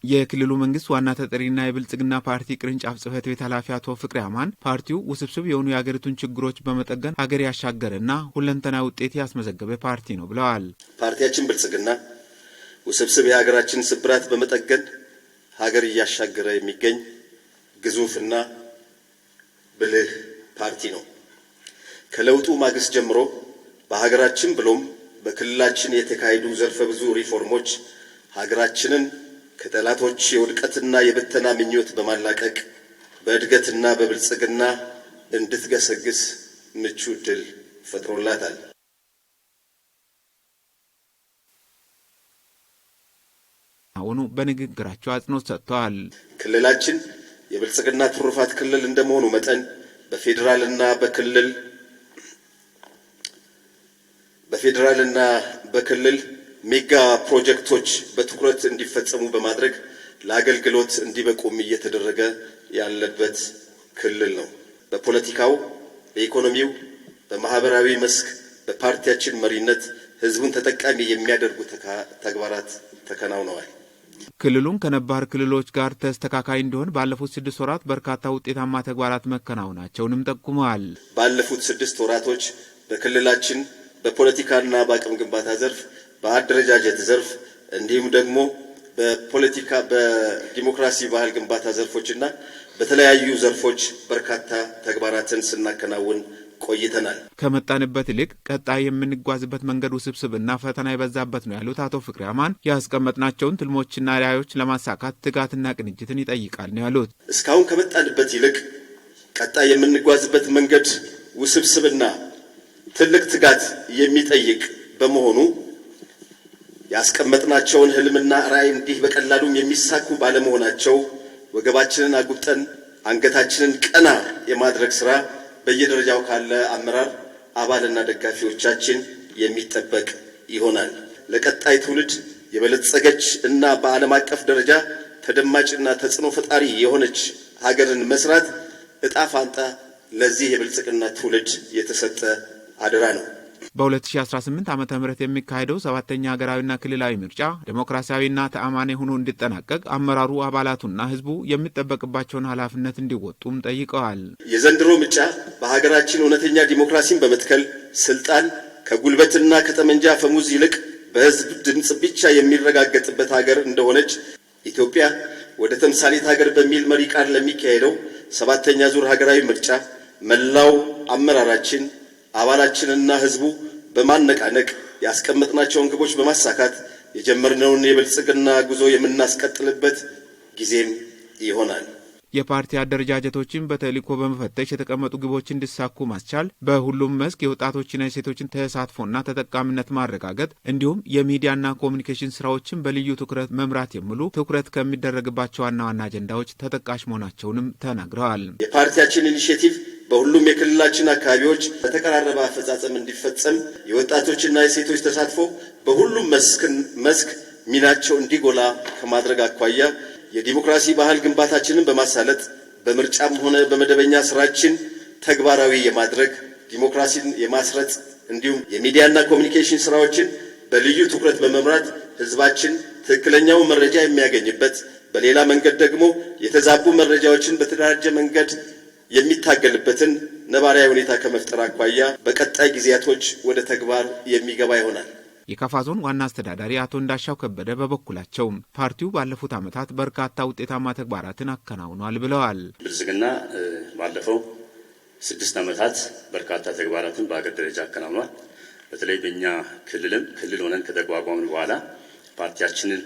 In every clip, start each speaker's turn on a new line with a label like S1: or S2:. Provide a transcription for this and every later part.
S1: የክልሉ መንግስት ዋና ተጠሪና የብልጽግና ፓርቲ ቅርንጫፍ ጽህፈት ቤት ኃላፊ አቶ ፍቅሬ አማን ፓርቲው ውስብስብ የሆኑ የሀገሪቱን ችግሮች በመጠገን ሀገር ያሻገረና ሁለንተናዊ ውጤት ያስመዘገበ ፓርቲ ነው ብለዋል።
S2: ፓርቲያችን ብልጽግና ውስብስብ የሀገራችን ስብራት በመጠገን ሀገር እያሻገረ የሚገኝ ግዙፍና ብልህ ፓርቲ ነው። ከለውጡ ማግስት ጀምሮ በሀገራችን ብሎም በክልላችን የተካሄዱ ዘርፈ ብዙ ሪፎርሞች ሀገራችንን ከጠላቶች የውድቀትና የብተና ምኞት በማላቀቅ በእድገትና በብልጽግና እንድትገሰግስ ምቹ ዕድል ፈጥሮላታል።
S1: አሁኑ በንግግራቸው አጽንኦት ሰጥተዋል።
S2: ክልላችን የብልጽግና ትሩፋት ክልል እንደመሆኑ መጠን በፌዴራልና በክልል ሜጋ ፕሮጀክቶች በትኩረት እንዲፈጸሙ በማድረግ ለአገልግሎት እንዲበቁም እየተደረገ ያለበት ክልል ነው። በፖለቲካው፣ በኢኮኖሚው፣ በማህበራዊ መስክ በፓርቲያችን መሪነት ህዝቡን ተጠቃሚ የሚያደርጉ ተግባራት ተከናውነዋል።
S1: ክልሉን ከነባር ክልሎች ጋር ተስተካካይ እንዲሆን ባለፉት 6 ወራት በርካታ ውጤታማ ተግባራት መከናወናቸውንም ጠቁመዋል።
S2: ባለፉት 6 ወራቶች በክልላችን በፖለቲካና በአቅም ግንባታ ዘርፍ፣ በአደረጃጀት ዘርፍ እንዲሁም ደግሞ በፖለቲካ በዲሞክራሲ ባህል ግንባታ ዘርፎችና በተለያዩ ዘርፎች በርካታ ተግባራትን ስናከናውን ቆይተናል።
S1: ከመጣንበት ይልቅ ቀጣይ የምንጓዝበት መንገድ ውስብስብና ፈተና የበዛበት ነው ያሉት አቶ ፍቅሬ አማን ያስቀመጥናቸውን ትልሞችና ራዕዮች ለማሳካት ትጋትና ቅንጅትን ይጠይቃል ነው ያሉት።
S2: እስካሁን ከመጣንበት ይልቅ ቀጣይ የምንጓዝበት መንገድ ውስብስብና ትልቅ ትጋት የሚጠይቅ በመሆኑ ያስቀመጥናቸውን ህልምና ራዕይ እንዲህ በቀላሉም የሚሳኩ ባለመሆናቸው ወገባችንን አጉብጠን አንገታችንን ቀና የማድረግ ስራ በየደረጃው ካለ አመራር አባልና ደጋፊዎቻችን የሚጠበቅ ይሆናል። ለቀጣይ ትውልድ የበለጸገች እና በዓለም አቀፍ ደረጃ ተደማጭና ተጽዕኖ ፈጣሪ የሆነች ሀገርን መስራት እጣ ፋንታ ለዚህ የብልጽግና ትውልድ የተሰጠ አደራ ነው።
S1: በ2018 ዓ.ም የሚካሄደው 7ኛ ሀገራዊና ክልላዊ ምርጫ ዴሞክራሲያዊና ተአማኒ ሆኖ እንዲጠናቀቅ አመራሩ አባላቱና ህዝቡ የሚጠበቅባቸውን ኃላፊነት እንዲወጡም ጠይቀዋል።
S2: የዘንድሮ ምርጫ በሀገራችን እውነተኛ ዲሞክራሲን በመትከል ስልጣን ከጉልበትና ከጠመንጃ ፈሙዝ ይልቅ በህዝብ ድምጽ ብቻ የሚረጋገጥበት ሀገር እንደሆነች ኢትዮጵያ ወደ ተምሳሌት ሀገር በሚል መሪ ቃል ለሚካሄደው 7ኛ ዙር ሀገራዊ ምርጫ መላው አመራራችን አባላችንና ህዝቡ በማነቃነቅ ያስቀመጥናቸውን ግቦች በማሳካት የጀመርነውን የብልጽግና ጉዞ የምናስቀጥልበት ጊዜም ይሆናል።
S1: የፓርቲ አደረጃጀቶችን በተልዕኮ በመፈተሽ የተቀመጡ ግቦች እንዲሳኩ ማስቻል፣ በሁሉም መስክ የወጣቶችና የሴቶችን ተሳትፎና ተጠቃሚነት ማረጋገጥ እንዲሁም የሚዲያና ኮሚኒኬሽን ስራዎችን በልዩ ትኩረት መምራት የሚሉ ትኩረት ከሚደረግባቸው ዋና ዋና አጀንዳዎች ተጠቃሽ መሆናቸውንም ተናግረዋል።
S2: የፓርቲያችን ኢኒሼቲቭ በሁሉም የክልላችን አካባቢዎች በተቀራረበ አፈጻጸም እንዲፈጸም የወጣቶችና የሴቶች ተሳትፎ በሁሉም መስክ ሚናቸው እንዲጎላ ከማድረግ አኳያ የዲሞክራሲ ባህል ግንባታችንን በማሳለጥ በምርጫም ሆነ በመደበኛ ስራችን ተግባራዊ የማድረግ ዲሞክራሲን የማስረጽ እንዲሁም የሚዲያና ኮሚኒኬሽን ስራዎችን በልዩ ትኩረት በመምራት ህዝባችን ትክክለኛው መረጃ የሚያገኝበት፣ በሌላ መንገድ ደግሞ የተዛቡ መረጃዎችን በተደራጀ መንገድ የሚታገልበትን ነባራዊ ሁኔታ ከመፍጠር አኳያ በቀጣይ ጊዜያቶች ወደ ተግባር የሚገባ ይሆናል።
S1: የካፋ ዞን ዋና አስተዳዳሪ አቶ እንዳሻው ከበደ በበኩላቸው ፓርቲው ባለፉት ዓመታት በርካታ ውጤታማ ተግባራትን አከናውኗል ብለዋል።
S3: ብልጽግና ባለፈው 6 ዓመታት በርካታ ተግባራትን በአገር ደረጃ አከናውኗል። በተለይ በእኛ ክልል ሆነን ከተቋቋምን በኋላ ፓርቲያችንን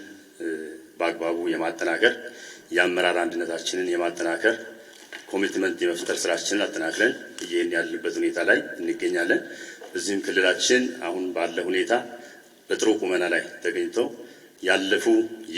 S3: በአግባቡ የማጠናከር የአመራር አንድነታችንን የማጠናከር ኮሚትመንት የመፍጠር ስራችንን አጠናክረን እየሄድን ያለንበት ሁኔታ ላይ እንገኛለን። በዚህም ክልላችን አሁን ባለ ሁኔታ በጥሩ ቁመና ላይ ተገኝተው ያለፉ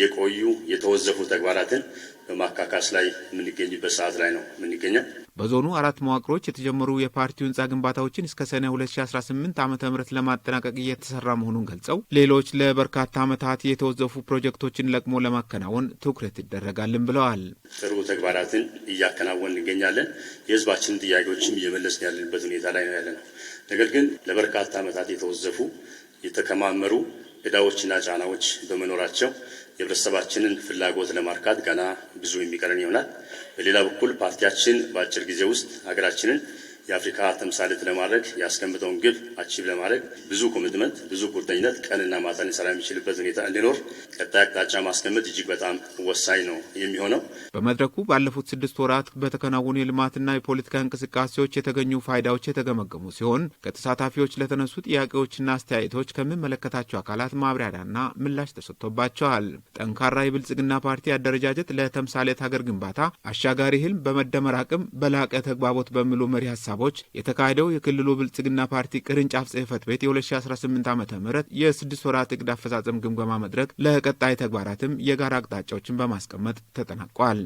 S3: የቆዩ የተወዘፉ ተግባራትን በማካካስ ላይ የምንገኝበት ሰዓት ላይ ነው የምንገኘው።
S1: በዞኑ 4 መዋቅሮች የተጀመሩ የፓርቲው ህንፃ ግንባታዎችን እስከ ሰኔ 2018 ዓ.ም ለማጠናቀቅ እየተሰራ መሆኑን ገልጸው ሌሎች ለበርካታ ዓመታት የተወዘፉ ፕሮጀክቶችን ለቅሞ ለማከናወን ትኩረት ይደረጋልን ብለዋል።
S3: ጥሩ ተግባራትን እያከናወን እንገኛለን። የህዝባችንን ጥያቄዎችም እየመለስን ያለንበት ሁኔታ ላይ ነው ያለነው። ነገር ግን ለበርካታ ዓመታት የተወዘፉ የተከማመሩ ዕዳዎችና ጫናዎች በመኖራቸው የህብረተሰባችንን ፍላጎት ለማርካት ገና ብዙ የሚቀረን ይሆናል። በሌላ በኩል ፓርቲያችን በአጭር ጊዜ ውስጥ ሀገራችንን የአፍሪካ ተምሳሌት ለማድረግ ያስቀምጠውን ግብ አቺቭ ለማድረግ ብዙ ኮሚትመንት፣ ብዙ ቁርጠኝነት ቀንና ማታ ሊሰራ የሚችልበት ሁኔታ እንዲኖር ቀጣይ አቅጣጫ ማስቀመጥ እጅግ በጣም ወሳኝ ነው የሚሆነው።
S1: በመድረኩ ባለፉት 6 ወራት በተከናወኑ የልማትና የፖለቲካ እንቅስቃሴዎች የተገኙ ፋይዳዎች የተገመገሙ ሲሆን ከተሳታፊዎች ለተነሱ ጥያቄዎችና አስተያየቶች ከሚመለከታቸው አካላት ማብራሪያና ምላሽ ተሰጥቶባቸዋል። ጠንካራ የብልጽግና ፓርቲ አደረጃጀት ለተምሳሌት ሀገር ግንባታ አሻጋሪ ህልም በመደመር አቅም በላቀ ተግባቦት በሚሉ መሪ ሀሳቦች የተካሄደው የክልሉ ብልጽግና ፓርቲ ቅርንጫፍ ጽህፈት ቤት የ2018 ዓ.ም የ6 ወራት እቅድ አፈጻጸም ግምገማ መድረክ ለቀጣይ ተግባራትም የጋራ አቅጣጫዎችን በማስቀመጥ ተጠናቋል።